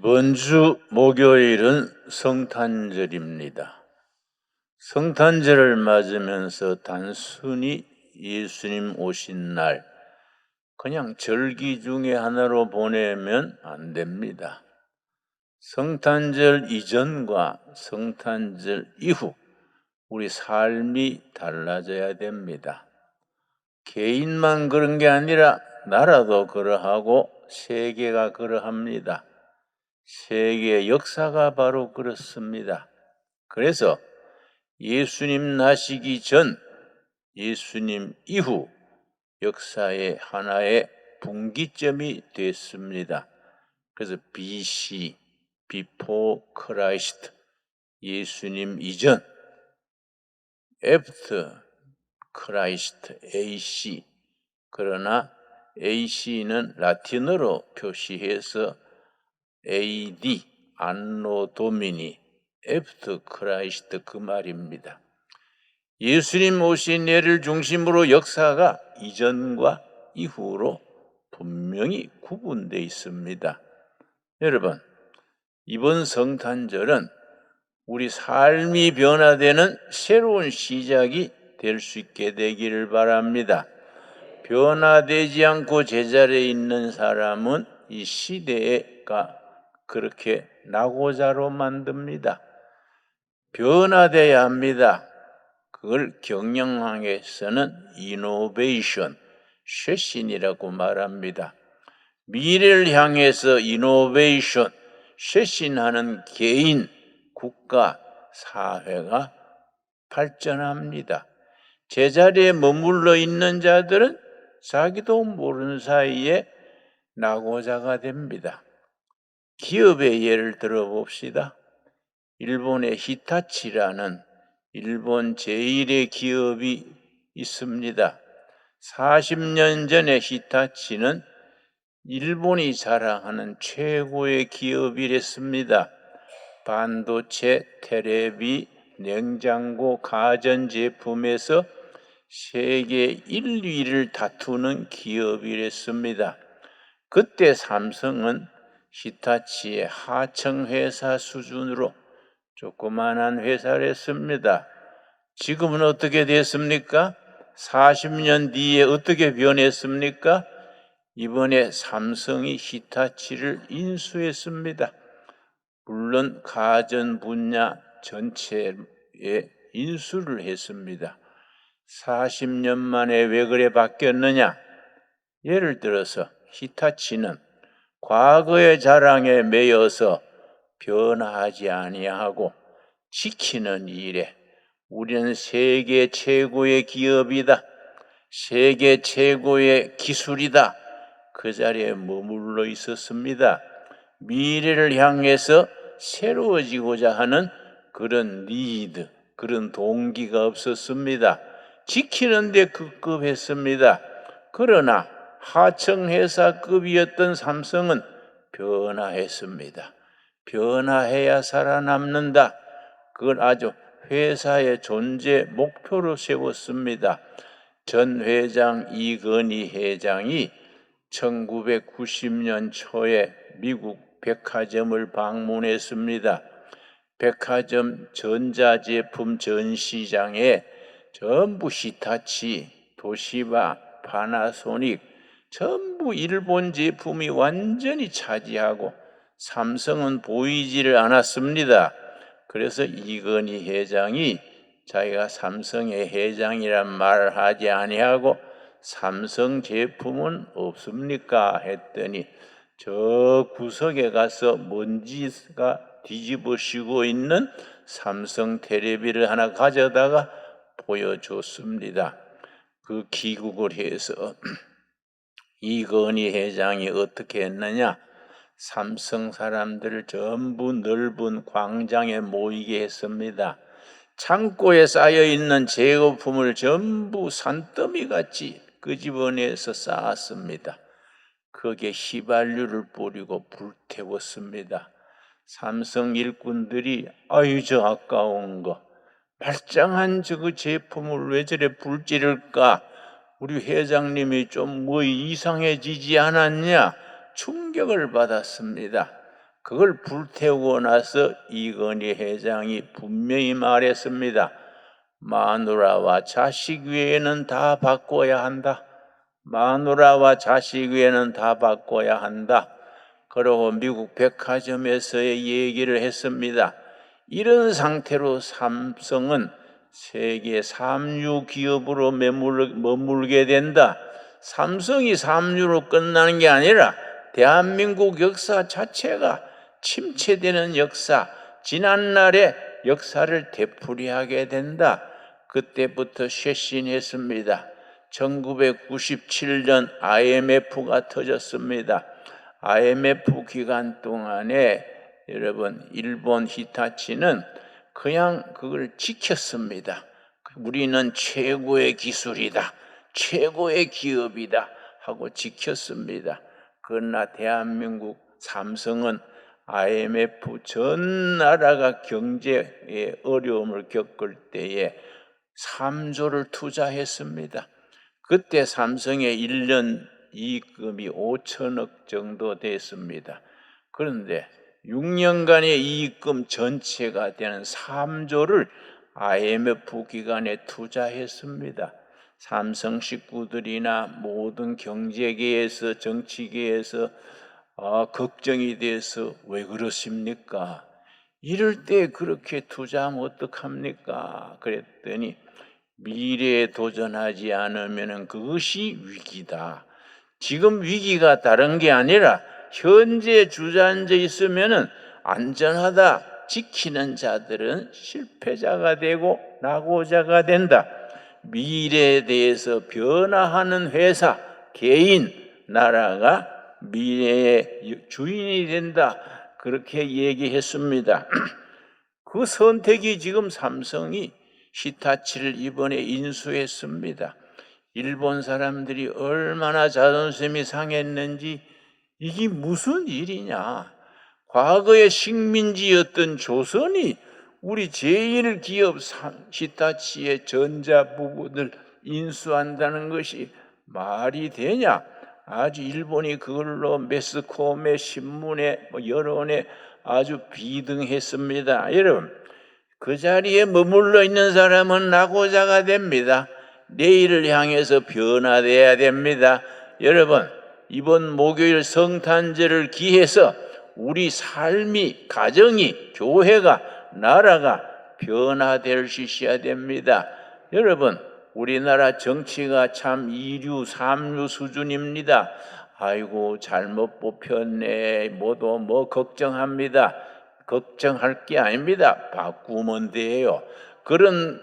이번 주 목요일은 성탄절입니다. 성탄절을 맞으면서 단순히 예수님 오신 날, 그냥 절기 중에 하나로 보내면 안 됩니다. 성탄절 이전과 성탄절 이후 우리 삶이 달라져야 됩니다. 개인만 그런 게 아니라 나라도 그러하고 세계가 그러합니다. 세계의 역사가 바로 그렇습니다. 그래서 예수님 나시기 전, 예수님 이후 역사의 하나의 분기점이 됐습니다. 그래서 BC, Before Christ, 예수님 이전, After Christ, AC. 그러나 AC는 라틴어로 표시해서 AD, 안노 도미니, 애프터 크라이스트 그 말입니다. 예수님 오신 예를 중심으로 역사가 이전과 이후로 분명히 구분되어 있습니다. 여러분, 이번 성탄절은 우리 삶이 변화되는 새로운 시작이 될 수 있게 되기를 바랍니다. 변화되지 않고 제자리에 있는 사람은 이 시대가 그렇게 낙오자로 만듭니다. 변화돼야 합니다. 그걸 경영학에서는 이노베이션, 쇄신이라고 말합니다. 미래를 향해서 이노베이션, 쇄신하는 개인, 국가, 사회가 발전합니다. 제자리에 머물러 있는 자들은 자기도 모르는 사이에 낙오자가 됩니다. 기업의 예를 들어봅시다. 일본의 히타치라는 일본 제1의 기업이 있습니다. 40년 전에 히타치는 일본이 자랑하는 최고의 기업이랬습니다. 반도체, 텔레비, 냉장고, 가전제품에서 세계 1, 2위를 다투는 기업이랬습니다. 그때 삼성은 히타치의 하청회사 수준으로 조그만한 회사였습니다. 지금은 어떻게 됐습니까? 40년 뒤에 어떻게 변했습니까? 이번에 삼성이 히타치를 인수했습니다. 물론 가전 분야 전체에 인수를 했습니다. 40년 만에 왜 그래 바뀌었느냐? 예를 들어서 히타치는 과거의 자랑에 매여서 변화하지 아니하고 지키는 일에 우리는 세계 최고의 기업이다, 세계 최고의 기술이다, 그 자리에 머물러 있었습니다. 미래를 향해서 새로워지고자 하는 그런 니드, 그런 동기가 없었습니다. 지키는 데 급급했습니다. 그러나 하청회사급이었던 삼성은 변화했습니다. 변화해야 살아남는다. 그걸 아주 회사의 존재 목표로 세웠습니다. 전 회장 이건희 회장이 1990년 초에 미국 백화점을 방문했습니다. 백화점 전자제품 전시장에 전부 히타치, 도시바, 파나소닉, 전부 일본 제품이 완전히 차지하고 삼성은 보이지를 않았습니다. 그래서 이건희 회장이 자기가 삼성의 회장이란 말을 하지 아니하고 삼성 제품은 없습니까? 했더니 저 구석에 가서 먼지가 뒤집어쓰고 있는 삼성 텔레비를 하나 가져다가 보여줬습니다. 그 귀국을 해서 이건희 회장이 어떻게 했느냐? 삼성 사람들을 전부 넓은 광장에 모이게 했습니다. 창고에 쌓여있는 제거품을 전부 산더미같이 끄집어내서 쌓았습니다. 거기에 휘발유를 뿌리고 불태웠습니다. 삼성 일꾼들이 아유 저 아까운 거, 말짱한 저 제품을 왜 저래 불지를까? 우리 회장님이 좀 뭐 이상해지지 않았냐? 충격을 받았습니다. 그걸 불태우고 나서 이건희 회장이 분명히 말했습니다. 마누라와 자식 외에는 다 바꿔야 한다. 마누라와 자식 외에는 다 바꿔야 한다. 그러고 미국 백화점에서의 얘기를 했습니다. 이런 상태로 삼성은 세계 삼류 기업으로 머물게 된다. 삼성이 삼류로 끝나는 게 아니라 대한민국 역사 자체가 침체되는 역사, 지난날의 역사를 되풀이하게 된다. 그때부터 쇄신했습니다. 1997년 IMF가 터졌습니다. IMF 기간 동안에 여러분 일본 히타치는 그냥 그걸 지켰습니다. 우리는 최고의 기술이다, 최고의 기업이다 하고 지켰습니다. 그러나 대한민국 삼성은 IMF 전 나라가 경제에 어려움을 겪을 때에 3조를 투자했습니다. 그때 삼성의 1년 이익금이 5천억 정도 됐습니다. 그런데 6년간의 이익금 전체가 되는 3조를 IMF 기간에 투자했습니다. 삼성 식구들이나 모든 경제계에서 정치계에서 걱정이 돼서 왜 그러십니까? 이럴 때 그렇게 투자하면 어떡합니까? 그랬더니 미래에 도전하지 않으면 그것이 위기다. 지금 위기가 다른 게 아니라 현재 주저앉아 있으면 안전하다 지키는 자들은 실패자가 되고 낙오자가 된다. 미래에 대해서 변화하는 회사, 개인, 나라가 미래의 주인이 된다. 그렇게 얘기했습니다. 그 선택이 지금 삼성이 히타치를 이번에 인수했습니다. 일본 사람들이 얼마나 자존심이 상했는지 이게 무슨 일이냐. 과거의 식민지였던 조선이 우리 제1기업 히타치의 전자 부분을 인수한다는 것이 말이 되냐. 아주 일본이 그걸로 매스컴에 신문에 여론에 아주 비등했습니다. 여러분, 그 자리에 머물러 있는 사람은 낙오자가 됩니다. 내일을 향해서 변화돼야 됩니다. 여러분, 이번 목요일 성탄절을 기해서 우리 삶이, 가정이, 교회가, 나라가 변화될 수 있어야 됩니다. 여러분, 우리나라 정치가 참 2류, 3류 수준입니다. 아이고 잘못 뽑혔네, 모두 뭐 걱정합니다. 걱정할 게 아닙니다. 바꾸면 돼요. 그런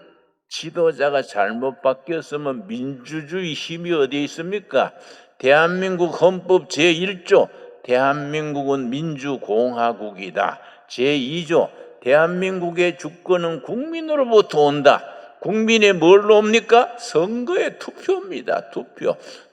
지도자가 잘못 바뀌었으면 민주주의 힘이 어디에 있습니까? 대한민국 헌법 제1조 대한민국은 민주공화국이다. 제2조 대한민국의 주권은 국민으로부터 온다. 국민의 뭘로 옵니까? 선거의 투표입니다.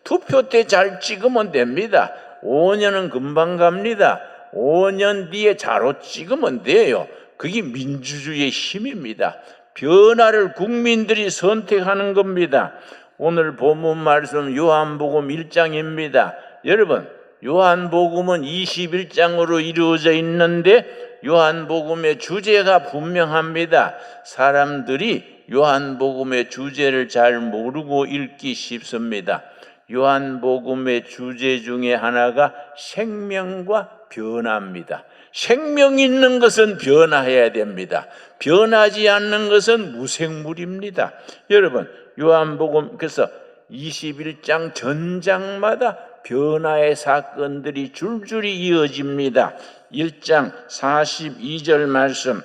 투표 때 잘 찍으면 됩니다. 5년은 금방 갑니다. 5년 뒤에 자로 찍으면 돼요. 그게 민주주의의 힘입니다. 변화를 국민들이 선택하는 겁니다. 오늘 본문 말씀 요한복음 1장입니다. 여러분, 요한복음은 21장으로 이루어져 있는데 요한복음의 주제가 분명합니다. 사람들이 요한복음의 주제를 잘 모르고 읽기 쉽습니다. 요한복음의 주제 중에 하나가 생명과 변화입니다. 생명 있는 것은 변화해야 됩니다. 변하지 않는 것은 무생물입니다. 여러분, 요한복음 그래서 21장 전장마다 변화의 사건들이 줄줄이 이어집니다. 1장 42절 말씀,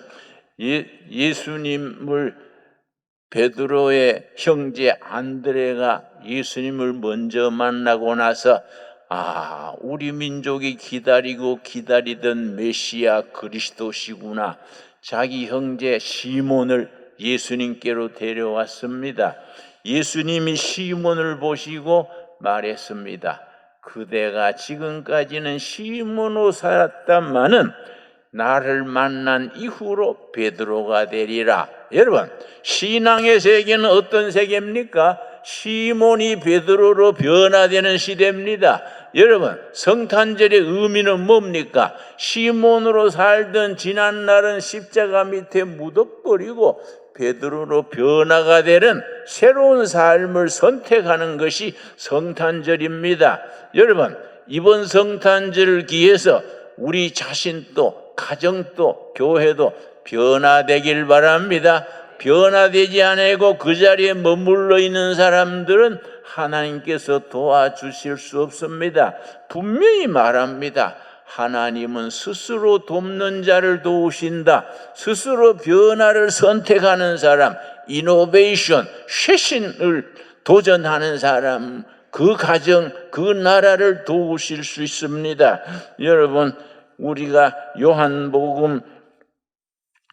예수님을 베드로의 형제 안드레가 예수님을 먼저 만나고 나서 우리 민족이 기다리고 기다리던 메시아 그리스도시구나. 자기 형제 시몬을 예수님께로 데려왔습니다. 예수님이 시몬을 보시고 말했습니다. 그대가 지금까지는 시몬으로 살았다마는 나를 만난 이후로 베드로가 되리라. 여러분, 신앙의 세계는 어떤 세계입니까? 시몬이 베드로로 변화되는 시대입니다. 여러분, 성탄절의 의미는 뭡니까? 시몬으로 살던 지난날은 십자가 밑에 묻어버리고 베드로로 변화가 되는 새로운 삶을 선택하는 것이 성탄절입니다. 여러분, 이번 성탄절을 기해서 우리 자신도 가정도 교회도 변화되길 바랍니다. 변화되지 않고 그 자리에 머물러 있는 사람들은 하나님께서 도와주실 수 없습니다. 분명히 말합니다. 하나님은 스스로 돕는 자를 도우신다. 스스로 변화를 선택하는 사람, 이노베이션, 쇄신을 도전하는 사람, 그 가정, 그 나라를 도우실 수 있습니다. 여러분, 우리가 요한복음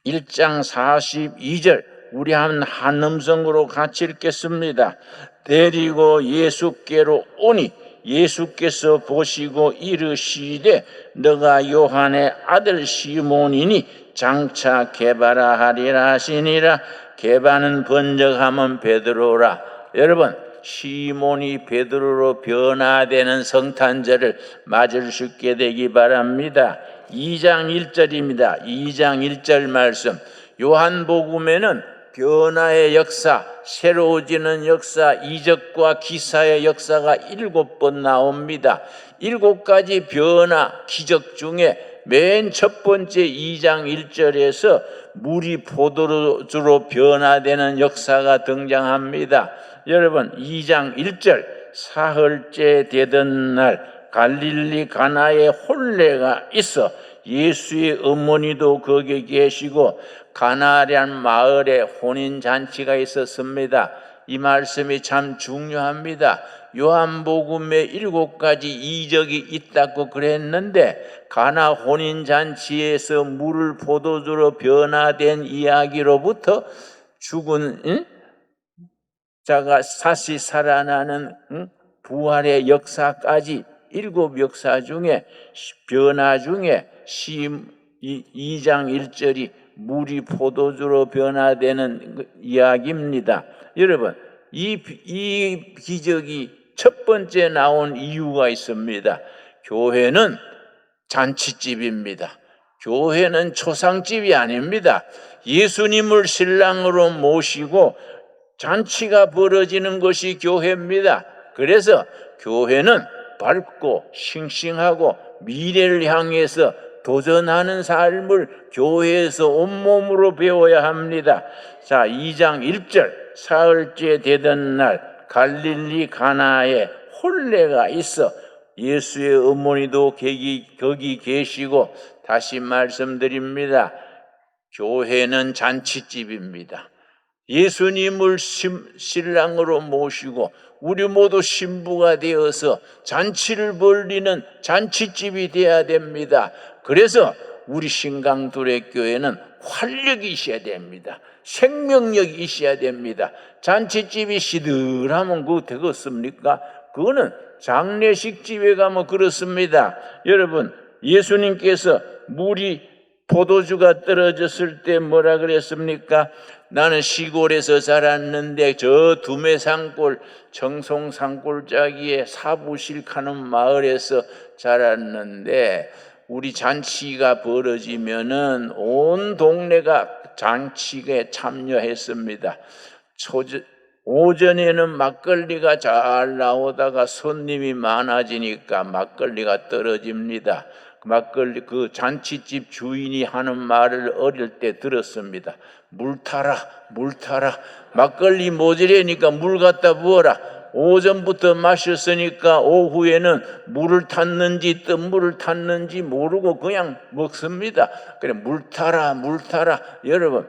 1장 42절 우리 한 음성으로 같이 읽겠습니다. 데리고 예수께로 오니 예수께서 보시고 이르시되 너가 요한의 아들 시몬이니 장차 게바라 하리라 하시니라. 게바는 번역하면 베드로라. 여러분, 시몬이 베드로로 변화되는 성탄절을 맞을 수 있게 되기 바랍니다. 2장 1절입니다. 2장 1절 말씀. 요한복음에는 변화의 역사, 새로워지는 역사, 이적과 기사의 역사가 7번 나옵니다. 7가지 변화, 기적 중에 맨 첫 번째 2장 1절에서 물이 포도주로 변화되는 역사가 등장합니다. 여러분, 2장 1절, 사흘째 되던 날 갈릴리 가나에 혼례가 있어 예수의 어머니도 거기 계시고 가나라는 마을에 혼인잔치가 있었습니다. 이 말씀이 참 중요합니다. 요한복음에 7가지 이적이 있다고 그랬는데 가나 혼인잔치에서 물을 포도주로 변화된 이야기로부터 죽은 자가 다시 살아나는 부활의 역사까지 7 역사 중에 변화 중에 2장 1절이 물이 포도주로 변화되는 이야기입니다. 여러분, 이 기적이 첫 번째 나온 이유가 있습니다. 교회는 잔치집입니다. 교회는 초상집이 아닙니다. 예수님을 신랑으로 모시고 잔치가 벌어지는 것이 교회입니다. 그래서 교회는 밝고 싱싱하고 미래를 향해서 도전하는 삶을 교회에서 온몸으로 배워야 합니다. 자, 2장 1절, 사흘째 되던 날 갈릴리 가나에 혼례가 있어 예수의 어머니도 거기 계시고, 다시 말씀드립니다. 교회는 잔치집입니다. 예수님을 신랑으로 모시고 우리 모두 신부가 되어서 잔치를 벌리는 잔치집이 되어야 됩니다. 그래서 우리 신강두레교회는 활력이 있어야 됩니다. 생명력이 있어야 됩니다. 잔치집이 시들하면 그거 되겠습니까? 그거는 장례식 집에 가면 그렇습니다. 여러분, 예수님께서 물이 포도주가 떨어졌을 때 뭐라 그랬습니까? 나는 시골에서 자랐는데 저 두메산골 정송산골짜기에 사부실카는 마을에서 자랐는데 우리 잔치가 벌어지면은 온 동네가 잔치에 참여했습니다. 오전에는 막걸리가 잘 나오다가 손님이 많아지니까 막걸리가 떨어집니다. 막걸리 그 잔치집 주인이 하는 말을 어릴 때 들었습니다. 물 타라, 물 타라. 막걸리 모자라니까 물 갖다 부어라. 오전부터 마셨으니까 오후에는 물을 탔는지 뜬물을 탔는지 모르고 그냥 먹습니다. 그래, 물 타라, 물 타라. 여러분,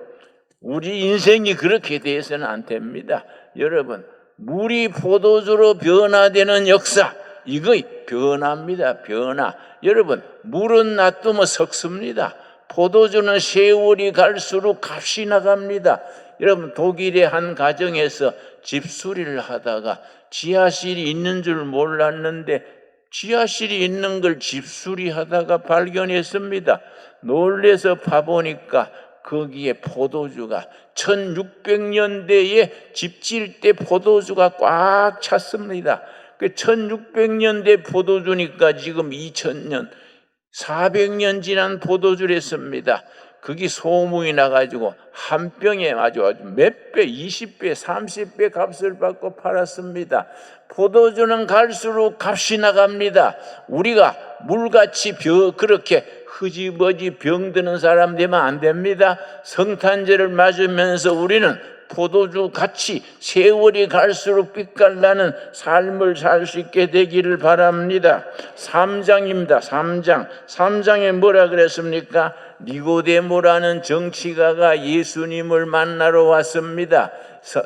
우리 인생이 그렇게 돼서는 안 됩니다. 여러분, 물이 포도주로 변화되는 역사, 이거 변화입니다. 변화. 여러분, 물은 놔두면 썩습니다. 포도주는 세월이 갈수록 값이 나갑니다. 여러분, 독일의 한 가정에서 집수리를 하다가 지하실이 있는 줄 몰랐는데 지하실이 있는 걸 집수리 하다가 발견했습니다. 놀래서 파보니까 거기에 포도주가 1600년대에 집 지을 때 포도주가 꽉 찼습니다. 그 1600년대 포도주니까 지금 2000년 400년 지난 포도주랬습니다. 그게 소문이 나가지고 한 병에 아주 몇 배, 20배, 30배 값을 받고 팔았습니다. 포도주는 갈수록 값이 나갑니다. 우리가 물같이 그렇게 흐지부지 병드는 사람 되면 안 됩니다. 성탄절을 맞으면서 우리는 포도주 같이 세월이 갈수록 빛깔나는 삶을 살 수 있게 되기를 바랍니다. 3장입니다. 3장에 뭐라 그랬습니까? 니고데모라는 정치가가 예수님을 만나러 왔습니다.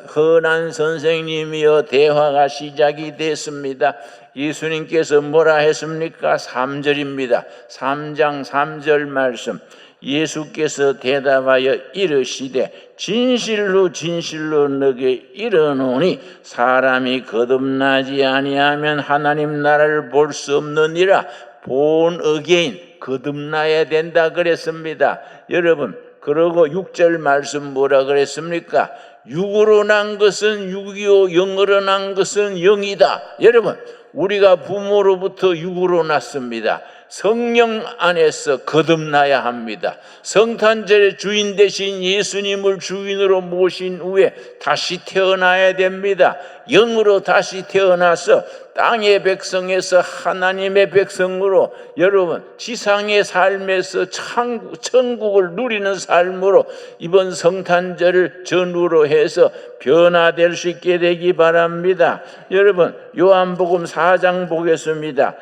흔한 선생님이여 대화가 시작이 됐습니다. 예수님께서 뭐라 했습니까? 3절입니다. 3장 3절 말씀. 예수께서 대답하여 이르시되 진실로 진실로 너게 이르노니 사람이 거듭나지 아니하면 하나님 나라를 볼 수 없느니라. born again, 거듭나야 된다 그랬습니다. 여러분, 그러고 6절 말씀 뭐라 그랬습니까? 육으로 난 것은 육이요 영으로 난 것은 영이다. 여러분, 우리가 부모로부터 육으로 났습니다. 성령 안에서 거듭나야 합니다. 성탄절의 주인 되신 예수님을 주인으로 모신 후에 다시 태어나야 됩니다. 영으로 다시 태어나서 땅의 백성에서 하나님의 백성으로, 여러분 지상의 삶에서 천국을 누리는 삶으로 이번 성탄절을 전후로 해서 변화될 수 있게 되기 바랍니다. 여러분, 요한복음 4장 보겠습니다.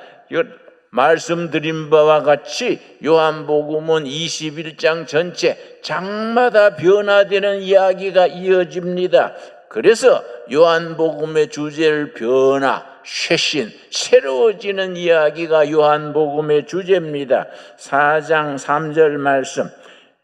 말씀드린 바와 같이 요한복음은 21장 전체 장마다 변화되는 이야기가 이어집니다. 그래서 요한복음의 주제를 변화, 쇄신, 새로워지는 이야기가 요한복음의 주제입니다. 4장 3절 말씀.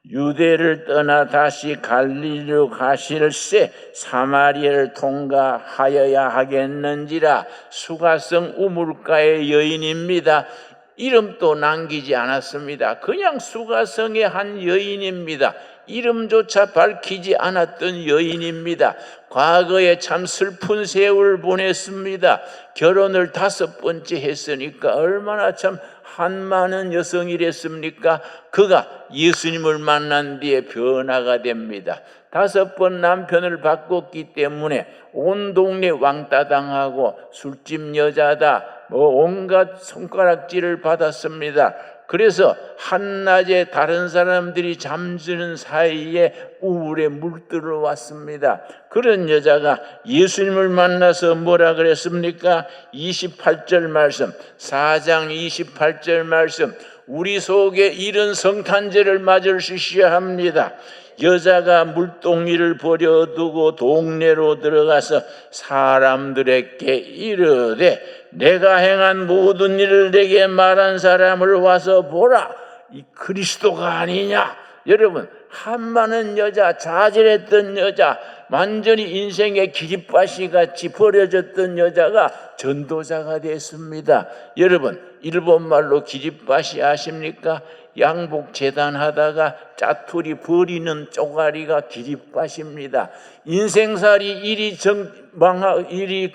유대를 떠나 다시 갈릴리로 가실새 사마리아를 통과하여야 하겠는지라. 수가성 우물가의 여인입니다. 이름도 남기지 않았습니다. 그냥 수가성의 한 여인입니다. 이름조차 밝히지 않았던 여인입니다. 과거에 참 슬픈 세월을 보냈습니다. 결혼을 5번째 했으니까 얼마나 참 한많은 여성이랬습니까? 그가 예수님을 만난 뒤에 변화가 됩니다. 5번 남편을 바꿨기 때문에 온 동네 왕따당하고 술집 여자다, 온갖 손가락질을 받았습니다. 그래서 한낮에 다른 사람들이 잠드는 사이에 우울에 물들어 왔습니다. 그런 여자가 예수님을 만나서 뭐라 그랬습니까? 28절 말씀, 4장 28절 말씀. 우리 속에 이런 성탄절을 맞을 수 있어야 합니다. 여자가 물동이를 버려두고 동네로 들어가서 사람들에게 이르되 내가 행한 모든 일을 내게 말한 사람을 와서 보라. 이 그리스도가 아니냐? 여러분, 한많은 여자, 좌절했던 여자, 완전히 인생의 기립바시 같이 버려졌던 여자가 전도자가 됐습니다. 여러분, 일본말로 기립바시 아십니까? 양복 재단하다가 짜투리 버리는 쪼가리가 기립바시입니다. 인생살이 이리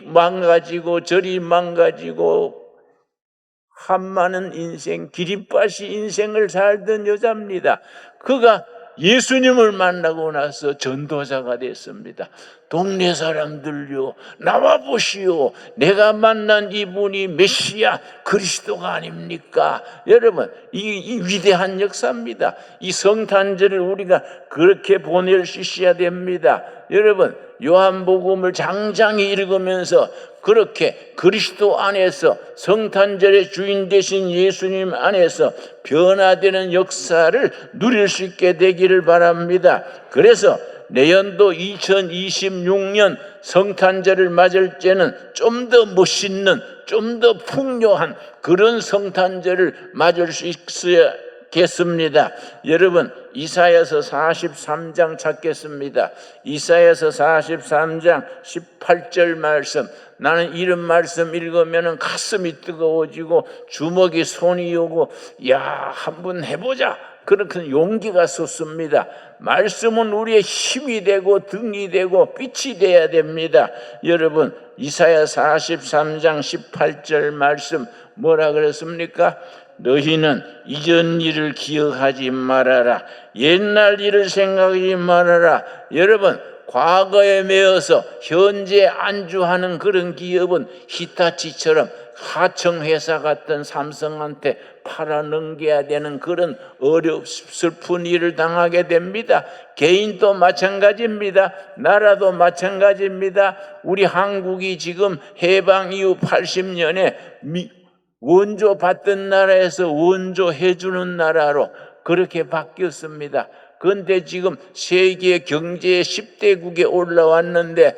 망가지고 저리 망가지고 한많은 인생, 기립바시 인생을 살던 여자입니다. 그가 예수님을 만나고 나서 전도자가 됐습니다. 동네 사람들요, 나와 보시오. 내가 만난 이분이 메시아 그리스도가 아닙니까? 여러분, 이 위대한 역사입니다. 이 성탄절을 우리가 그렇게 보낼 수 있어야 됩니다. 여러분, 요한복음을 장장히 읽으면서 그렇게 그리스도 안에서 성탄절의 주인 되신 예수님 안에서 변화되는 역사를 누릴 수 있게 되기를 바랍니다. 그래서 내년도 2026년 성탄절을 맞을 때는 좀 더 멋있는, 좀 더 풍요한 그런 성탄절을 맞을 수 있어야겠습니다. 여러분, 이사야서 43장 찾겠습니다. 이사야서 43장 18절 말씀. 나는 이런 말씀 읽으면 가슴이 뜨거워지고 주먹이 손이 오고, 야, 한번 해보자 그렇게 용기가 솟습니다. 말씀은 우리의 힘이 되고 등이 되고 빛이 되어야 됩니다. 여러분, 이사야 43장 18절 말씀 뭐라 그랬습니까? 너희는 이전 일을 기억하지 말아라. 옛날 일을 생각하지 말아라. 여러분, 과거에 매여서 현재 안주하는 그런 기업은 히타치처럼 하청회사 같은 삼성한테 팔아넘겨야 되는 그런 슬픈 일을 당하게 됩니다. 개인도 마찬가지입니다. 나라도 마찬가지입니다. 우리 한국이 지금 해방 이후 80년에 원조 받던 나라에서 원조 해주는 나라로 그렇게 바뀌었습니다. 그런데 지금 세계 경제 10대국에 올라왔는데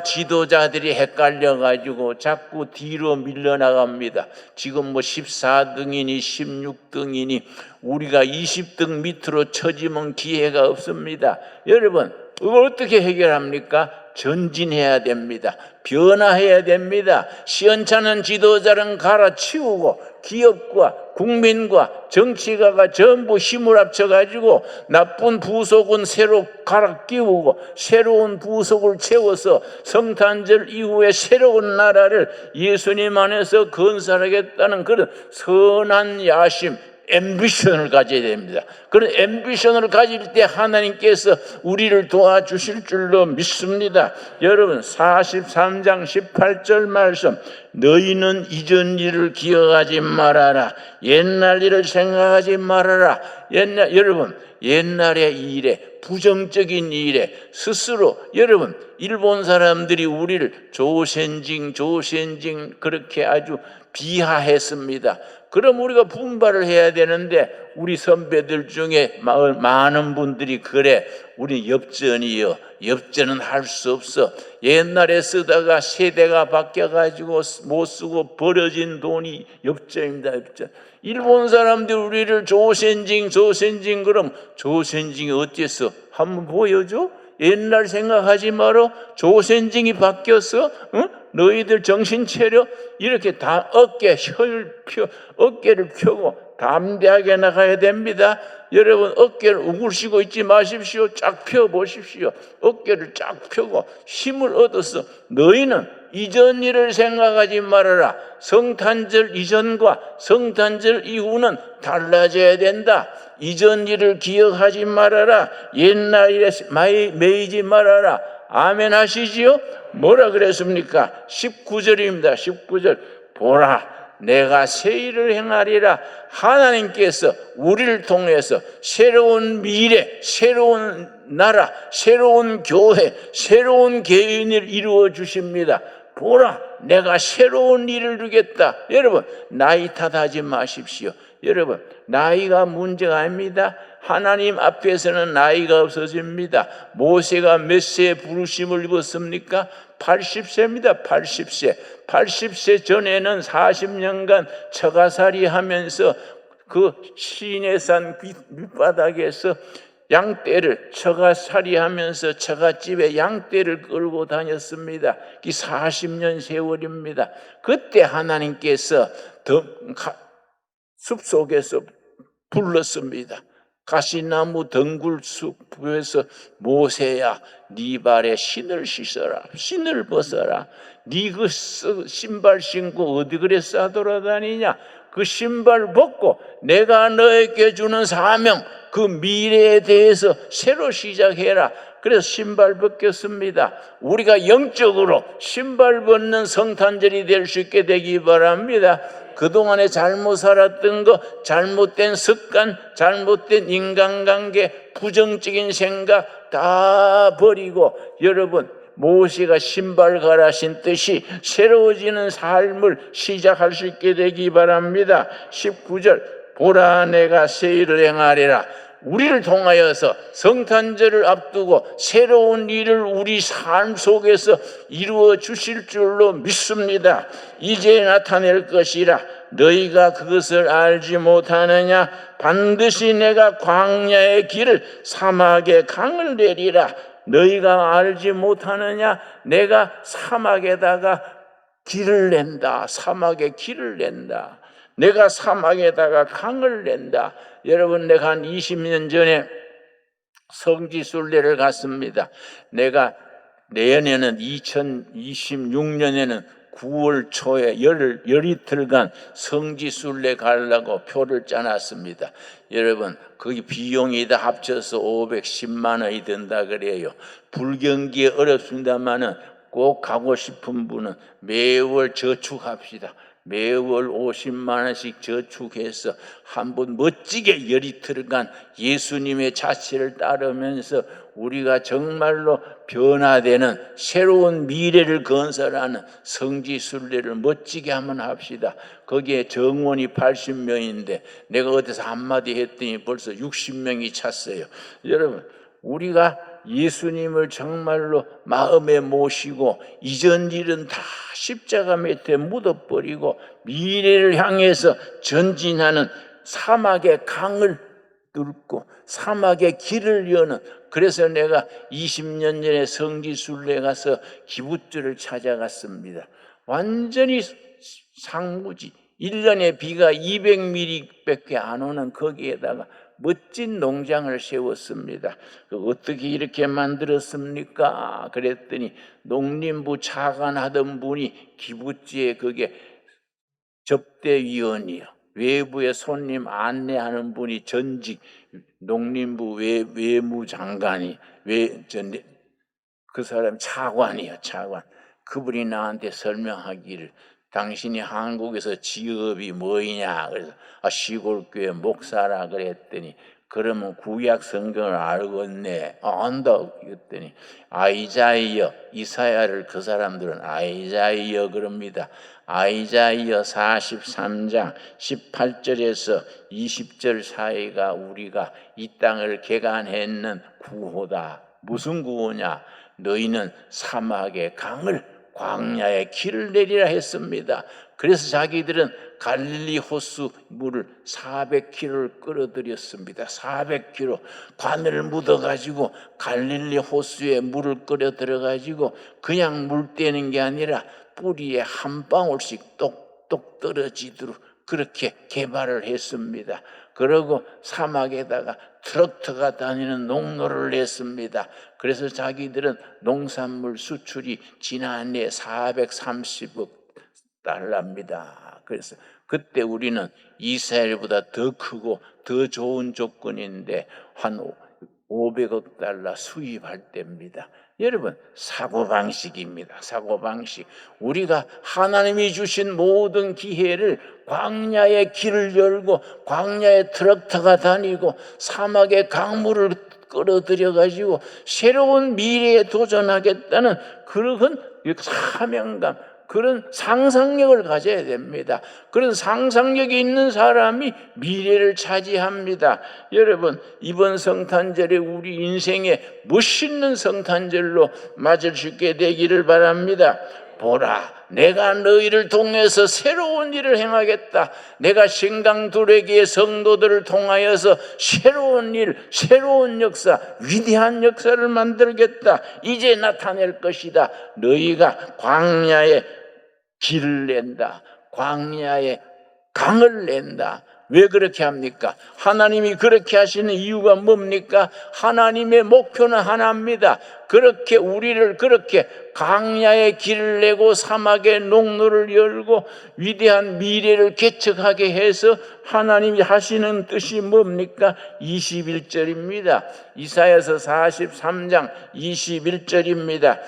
지도자들이 헷갈려가지고 자꾸 뒤로 밀려나갑니다. 지금 14등이니 16등이니 우리가 20등 밑으로 처지면 기회가 없습니다. 여러분, 이걸 어떻게 해결합니까? 전진해야 됩니다. 변화해야 됩니다. 시원찮은 지도자는 갈아치우고 기업과 국민과 정치가가 전부 힘을 합쳐가지고 나쁜 부속은 새로 갈아 끼우고 새로운 부속을 채워서 성탄절 이후에 새로운 나라를 예수님 안에서 건설하겠다는 그런 선한 야심, 앰비션을 가져야 됩니다. 그런 앰비션을 가질 때 하나님께서 우리를 도와주실 줄로 믿습니다. 여러분, 43장 18절 말씀, 너희는 이전 일을 기억하지 말아라. 옛날 일을 생각하지 말아라. 여러분, 옛날의 일에, 부정적인 일에 스스로, 여러분, 일본 사람들이 우리를 조센징 그렇게 아주 비하했습니다. 그럼 우리가 분발을 해야 되는데 우리 선배들 중에 많은 분들이 그래, 우리 엽전이요, 엽전은 할 수 없어. 옛날에 쓰다가 세대가 바뀌어가지고 못 쓰고 버려진 돈이 엽전입니다. 엽전. 일본 사람들이 우리를 조센징 그럼 조센징이 어땠어? 한번 보여줘? 옛날 생각하지 마라. 조센징이 바뀌었어? 응? 너희들 정신 차려. 이렇게 다 어깨를 펴고 담대하게 나가야 됩니다. 여러분, 어깨를 우글시고 있지 마십시오. 쫙 펴보십시오. 어깨를 쫙 펴고 힘을 얻어서 너희는 이전 일을 생각하지 말아라. 성탄절 이전과 성탄절 이후는 달라져야 된다. 이전 일을 기억하지 말아라. 옛날 일에 매이지 말아라. 아멘 하시지요? 뭐라 그랬습니까? 19절입니다. 19절. 보라, 내가 새 일을 행하리라. 하나님께서 우리를 통해서 새로운 미래, 새로운 나라, 새로운 교회, 새로운 개인을 이루어 주십니다. 보라, 내가 새로운 일을 주겠다. 여러분, 나이 탓하지 마십시오. 여러분, 나이가 문제가 아닙니다. 하나님 앞에서는 나이가 없어집니다. 모세가 몇 세에 부르심을 입었습니까? 80세입니다. 80세. 80세 전에는 40년간 처가살이 하면서 그 시내산 밑바닥에서 양떼를 처가살이 하면서 처갓집에 양떼를 끌고 다녔습니다. 이 40년 세월입니다. 그때 하나님께서 숲속에서 불렀습니다. 가시나무 덩굴숲에서 모세야, 네 발에 신을 씻어라. 신을 벗어라. 네 그 신발 신고 어디 그래 싸돌아다니냐. 그 신발 벗고 내가 너에게 주는 사명, 그 미래에 대해서 새로 시작해라. 그래서 신발 벗겼습니다. 우리가 영적으로 신발 벗는 성탄절이 될 수 있게 되기 바랍니다. 그동안에 잘못 살았던 거, 잘못된 습관, 잘못된 인간관계, 부정적인 생각 다 버리고 여러분, 모세가 신발 갈아 신듯이 새로워지는 삶을 시작할 수 있게 되기 바랍니다. 19절, 보라, 내가 새 일을 행하리라. 우리를 통하여서 성탄절을 앞두고 새로운 일을 우리 삶 속에서 이루어 주실 줄로 믿습니다. 이제 나타낼 것이라. 너희가 그것을 알지 못하느냐? 반드시 내가 광야의 길을 사막의 강을 내리라. 너희가 알지 못하느냐? 내가 사막에다가 길을 낸다. 사막에 길을 낸다. 내가 사막에다가 강을 낸다. 여러분, 내가 한 20년 전에 성지순례를 갔습니다. 내가 내년에는 2026년에는 9월 초에 열이틀간 성지순례 가려고 표를 짜놨습니다. 여러분, 거기 비용이 다 합쳐서 510만 원이 든다 그래요. 불경기에 어렵습니다만은 꼭 가고 싶은 분은 매월 저축합시다. 매월 50만 원씩 저축해서 한번 멋지게 열이틀간 예수님의 자취를 따르면서 우리가 정말로 변화되는 새로운 미래를 건설하는 성지순례를 멋지게 한번 합시다. 거기에 정원이 80명인데 내가 어디서 한마디 했더니 벌써 60명이 찼어요. 여러분, 우리가 예수님을 정말로 마음에 모시고 이전 일은 다 십자가 밑에 묻어버리고 미래를 향해서 전진하는 사막의 강을 뚫고 사막의 길을 여는, 그래서 내가 20년 전에 성지순례 가서 기부줄을 찾아갔습니다. 완전히 상무지, 1년에 비가 200mm밖에 안 오는 거기에다가 멋진 농장을 세웠습니다. 어떻게 이렇게 만들었습니까? 그랬더니 농림부 차관하던 분이 기부지에 그게 접대위원이요, 외부의 손님 안내하는 분이 전직 농림부 외무장관이 그 사람 차관이요, 차관. 그분이 나한테 설명하기를 당신이 한국에서 직업이 뭐이냐 그래서 시골교회 목사라 그랬더니 그러면 구약 성경을 알겠네. 안다 그랬더니 아이자이어, 이사야를 그 사람들은 아이자이어 그럽니다. 아이자이어 43장 18절에서 20절 사이가 우리가 이 땅을 개간했는 구호다. 무슨 구호냐? 너희는 사막의 강을 광야의 길을 내리라 했습니다. 그래서 자기들은 갈릴리 호수 물을 400km를 끌어들였습니다. 400km 관을 묻어가지고 갈릴리 호수에 물을 끌어 들어가지고 그냥 물 떼는 게 아니라 뿌리에 한 방울씩 똑똑 떨어지도록 그렇게 개발을 했습니다. 그리고 사막에다가 트럭터가 다니는 농로를 냈습니다. 그래서 자기들은 농산물 수출이 지난해 430억 달러입니다. 그래서 그때 우리는 이스라엘보다 더 크고 더 좋은 조건인데 한 500억 달러 수입할 때입니다. 여러분, 사고방식입니다. 사고방식. 우리가 하나님이 주신 모든 기회를 광야의 길을 열고 광야의 트럭터가 다니고 사막의 강물을 끌어들여 가지고 새로운 미래에 도전하겠다는 그런 사명감, 그런 상상력을 가져야 됩니다. 그런 상상력이 있는 사람이 미래를 차지합니다. 여러분, 이번 성탄절에 우리 인생에 멋있는 성탄절로 맞을 수 있게 되기를 바랍니다. 보라, 내가 너희를 통해서 새로운 일을 행하겠다. 내가 신강두레기의 성도들을 통하여서 새로운 일, 새로운 역사, 위대한 역사를 만들겠다. 이제 나타낼 것이다. 너희가 광야에 길을 낸다. 광야에 강을 낸다. 왜 그렇게 합니까? 하나님이 그렇게 하시는 이유가 뭡니까? 하나님의 목표는 하나입니다. 그렇게 우리를 그렇게 광야에 길을 내고 사막에 농로를 열고 위대한 미래를 개척하게 해서 하나님이 하시는 뜻이 뭡니까? 21절입니다. 이사야서 43장 21절입니다.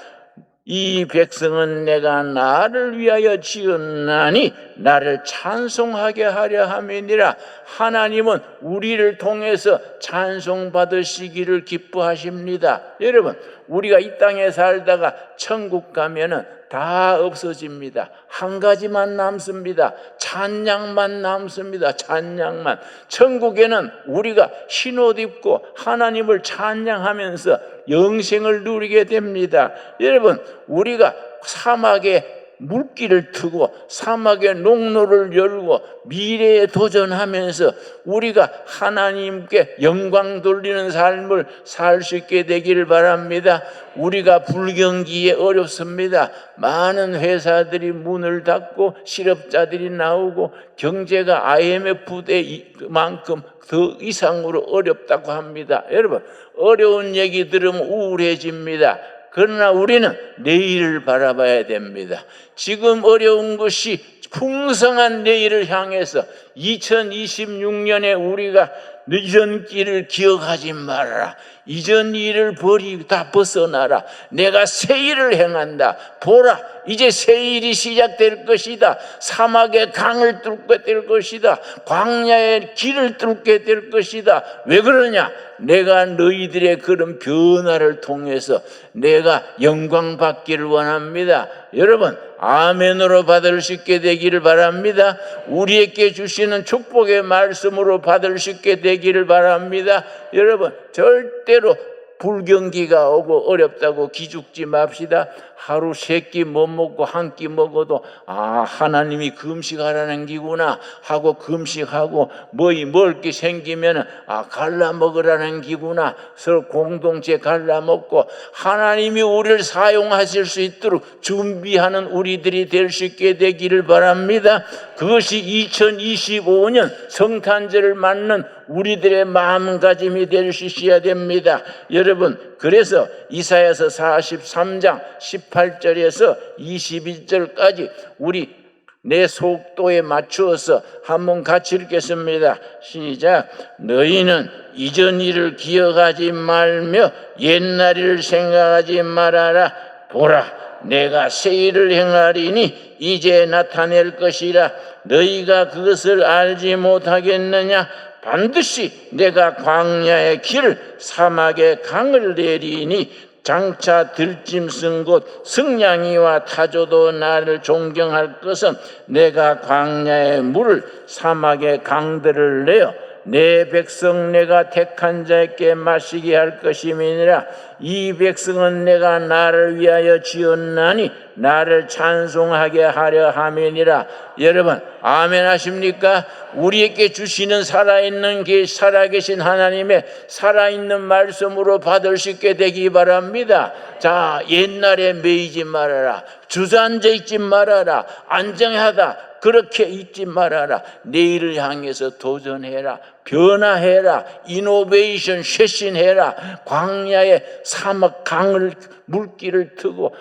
이 백성은 내가 나를 위하여 지었나니 나를 찬송하게 하려 함이니라. 하나님은 우리를 통해서 찬송받으시기를 기뻐하십니다. 여러분, 우리가 이 땅에 살다가 천국 가면은 다 없어집니다. 한 가지만 남습니다. 찬양만 남습니다. 찬양만. 천국에는 우리가 흰옷 입고 하나님을 찬양하면서 영생을 누리게 됩니다. 여러분, 우리가 사막에 물길을 트고 사막의 농로를 열고 미래에 도전하면서 우리가 하나님께 영광 돌리는 삶을 살 수 있게 되기를 바랍니다. 우리가 불경기에 어렵습니다. 많은 회사들이 문을 닫고 실업자들이 나오고 경제가 IMF 때만큼 더 이상으로 어렵다고 합니다. 여러분, 어려운 얘기 들으면 우울해집니다. 그러나 우리는 내일을 바라봐야 됩니다. 지금 어려운 것이 풍성한 내일을 향해서 2026년에 우리가 이전 길을 기억하지 말아라. 이전 일을 버리고 다 벗어나라. 내가 새 일을 행한다. 보라, 이제 새 일이 시작될 것이다. 사막의 강을 뚫게 될 것이다. 광야의 길을 뚫게 될 것이다. 왜 그러냐? 내가 너희들의 그런 변화를 통해서 내가 영광 받기를 원합니다. 여러분, 아멘으로 받을 수 있게 되기를 바랍니다. 우리에게 주시는 축복의 말씀으로 받을 수 있게 되기를 바랍니다. 여러분, 절대로 불경기가 오고 어렵다고 기죽지 맙시다. 하루 3끼 못 먹고 1끼 먹어도 하나님이 금식하라는 기구나 하고 금식하고 먹을 게 생기면 갈라 먹으라는 기구나 서로 공동체 갈라 먹고 하나님이 우리를 사용하실 수 있도록 준비하는 우리들이 될 수 있게 되기를 바랍니다. 그것이 2025년 성탄절을 맞는 우리들의 마음가짐이 될 수 있어야 됩니다. 여러분, 그래서 이사야서 43장 18절에서 21절까지 우리 내 속도에 맞추어서 한번 같이 읽겠습니다. 시작. 너희는 이전 일을 기억하지 말며 옛날 일을 생각하지 말아라. 보라, 내가 새 일을 행하리니 이제 나타낼 것이라. 너희가 그것을 알지 못하겠느냐? 반드시 내가 광야의 길 사막의 강을 내리니 장차 들짐승 곧 승냥이와 타조도 나를 존경할 것은 내가 광야의 물을 사막의 강들을 내어 내 백성 내가 택한 자에게 마시게 할 것임이니라. 이 백성은 내가 나를 위하여 지었나니 나를 찬송하게 하려 함이니라. 여러분, 아멘 하십니까? 우리에게 주시는 살아계신 하나님의 살아있는 말씀으로 받을 수 있게 되기 바랍니다. 자, 옛날에 매이지 말아라. 주저앉아 있지 말아라. 안정하다 그렇게 있지 말아라. 내일을 향해서 도전해라. 변화해라. 이노베이션 쇄신해라. 광야의 사막 강을 물길을 트고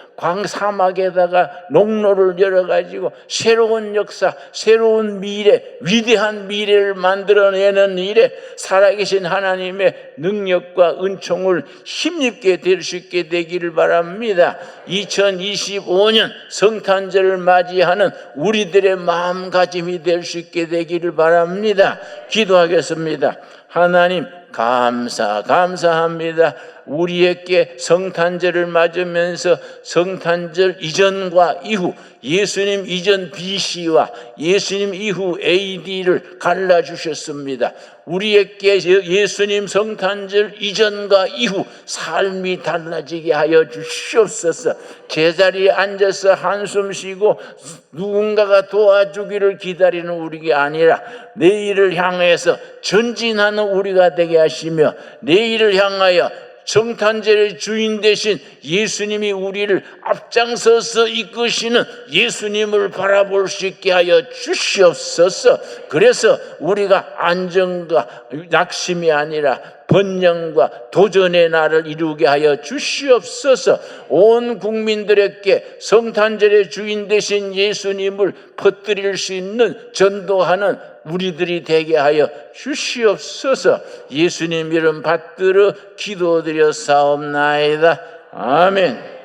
사막에다가 농로를 열어가지고 새로운 역사, 새로운 미래, 위대한 미래를 만들어내는 일에 살아계신 하나님의 능력과 은총을 힘입게 될 수 있게 되기를 바랍니다. 2025년 성탄절을 맞이하는 우리들의 마음가짐이 될 수 있게 되기를 바랍니다. 기도하겠습니다. 하나님, 감사합니다. 우리에게 성탄절을 맞으면서 성탄절 이전과 이후, 예수님 이전 BC와 예수님 이후 AD를 갈라주셨습니다. 우리에게 예수님 성탄절 이전과 이후 삶이 달라지게 하여 주시옵소서. 제자리에 앉아서 한숨 쉬고 누군가가 도와주기를 기다리는 우리가 아니라 내일을 향해서 전진하는 우리가 되게 하시며 내일을 향하여 성탄절의 주인 되신 예수님이 우리를 앞장서서 이끄시는 예수님을 바라볼 수 있게 하여 주시옵소서. 그래서 우리가 안정과 낙심이 아니라 번영과 도전의 날을 이루게 하여 주시옵소서. 온 국민들에게 성탄절의 주인 되신 예수님을 퍼뜨릴 수 있는 전도하는 우리들이 되게 하여 주시옵소서. 예수님 이름 받들어 기도드려 사옵나이다. 아멘.